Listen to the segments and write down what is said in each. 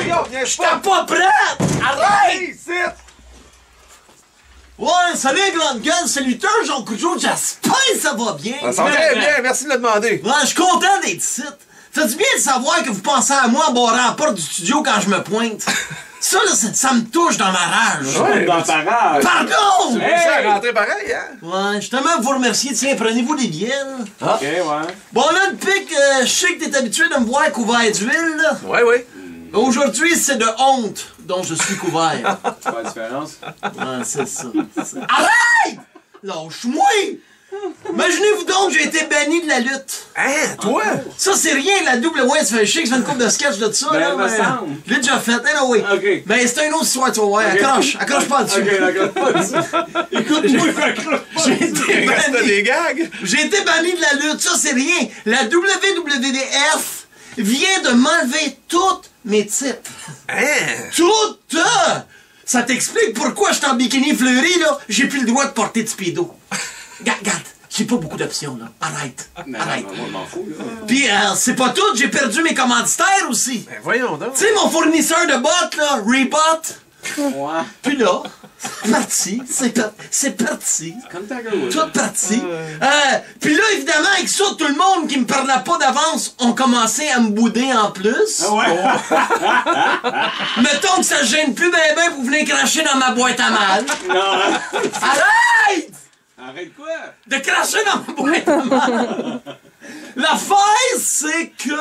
voyons, viens J'étais pas prête! Arrête! Hey, c'est... Ouais, salut, grande gueule, c'est Luther, Jean Couture, j'espère que ça va bien. Ça va très bien, merci de le demander. Ouais, je suis content d'être ici. Fait du bien de savoir que vous pensez à moi en barrant la porte du studio quand je me pointe. Ça, là, ça me touche dans ma rage. Ouais, Dans ta rage. Pardon! Tu réussis à rentrer pareil, hein? Ouais, justement, vous remercier. Tiens, prenez-vous des billets, là. Ok, ouais. Bon, là, depuis que je sais que t'es habitué de me voir couvert d'huile, là. Ouais, ouais. Aujourd'hui, c'est de honte dont je suis couvert. C'est pas la différence. Ouais, c'est ça. Arrête! Lâche-moi! Imaginez-vous donc, j'ai été banni de la lutte. Hein, toi? Ça, c'est rien, la double ouais, ça fait chier que je fais une couple de sketch de ça, Ben, là. me semble. Je l'ai déjà fait, hein, oui. Ok. Ben, c'est une autre histoire, tu vas voir. Accroche pas dessus. Ok, d'accord. Écoute-moi, j'ai été Il reste banni. des gags? J'ai été banni de la lutte, ça, c'est rien. La WWDF vient de m'enlever toutes mes titres. Hein? Toutes! Ça t'explique pourquoi je suis en bikini fleuri, là. J'ai plus le droit de porter de speedo. Regarde, j'ai pas beaucoup d'options, là. Arrête. Arrête. Moi, je m'en fous, là. Puis, c'est pas tout, j'ai perdu mes commanditaires aussi. Ben voyons donc. Tu sais, mon fournisseur de bottes, là, Reebok. Ouais. Puis là, c'est parti. Comme ta gueule. Tout parti. Puis là, évidemment, avec ça, tout le monde qui me parlait pas d'avance ont commencé à me bouder en plus. Ah ouais? Mettons que ça gêne plus ben ben pour venir cracher dans ma boîte à mal. Non. Arrête! Arrête quoi? De cracher dans ma boîte à mal. L'affaire, c'est que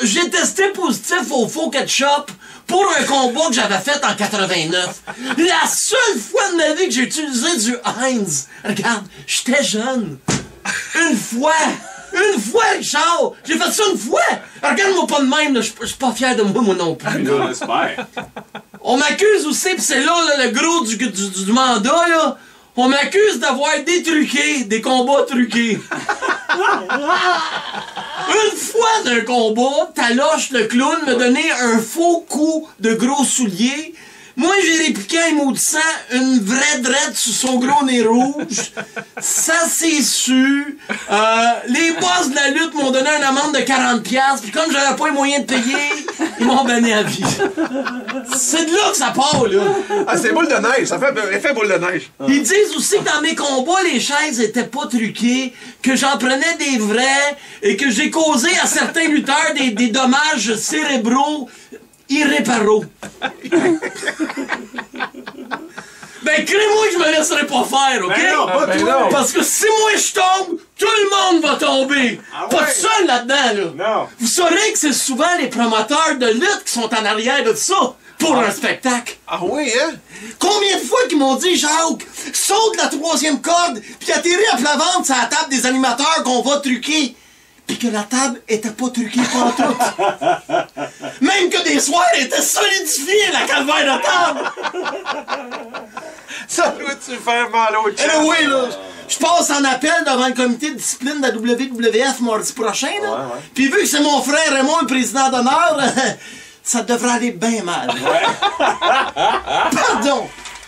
j'ai testé positif au faux ketchup pour un combat que j'avais fait en 89. La seule fois de ma vie que j'ai utilisé du Heinz. Regarde, j'étais jeune. Une fois, Richard! J'ai fait ça une fois! Regarde-moi pas de même, je suis pas fier de moi non plus. Là, j'espère. On m'accuse aussi, pis c'est là, le gros du mandat, là. On m'accuse d'avoir détruqué des combats truqués. Une fois d'un combat, Taloche le clown me donnait un faux coup de gros soulier. Moi, j'ai répliqué en maudissant une vraie drette sur son gros nez rouge. Ça s'est su. Les boss de la lutte m'ont donné une amende de 40$. Puis comme j'avais pas les moyens de payer, ils m'ont banni à vie. C'est de là que ça part, là. Ah, c'est boule de neige, ça fait effet boule de neige. Ils disent aussi que dans mes combats, les chaises étaient pas truquées, que j'en prenais des vrais, et que j'ai causé à certains lutteurs des dommages cérébraux irréparables. Ben, crée-moi que je me laisserai pas faire, OK? Ben non, pas Ben toi. non. Parce que si moi je tombe, tout le monde va tomber. Ah Pas ouais? de seul là-dedans, là. Non. Vous saurez que c'est souvent les promoteurs de lutte qui sont en arrière de ça pour un spectacle. Ah oui, hein? Combien de fois qu'ils m'ont dit, Jacques, saute la 3e corde, puis atterris à plat ventre sur la table des animateurs qu'on va truquer. Puis que la table était pas truquée pantoute. Même que des soirs, elle était solidifiée, la calvaire de table. Ça doit-tu faire mal au chat? Oui, là, je passe en appel devant le comité de discipline de la WWF mardi prochain, là. Ouais, ouais. Puis vu que c'est mon frère Raymond, le président d'honneur, ça devrait aller bien mal. Ouais. Pardon.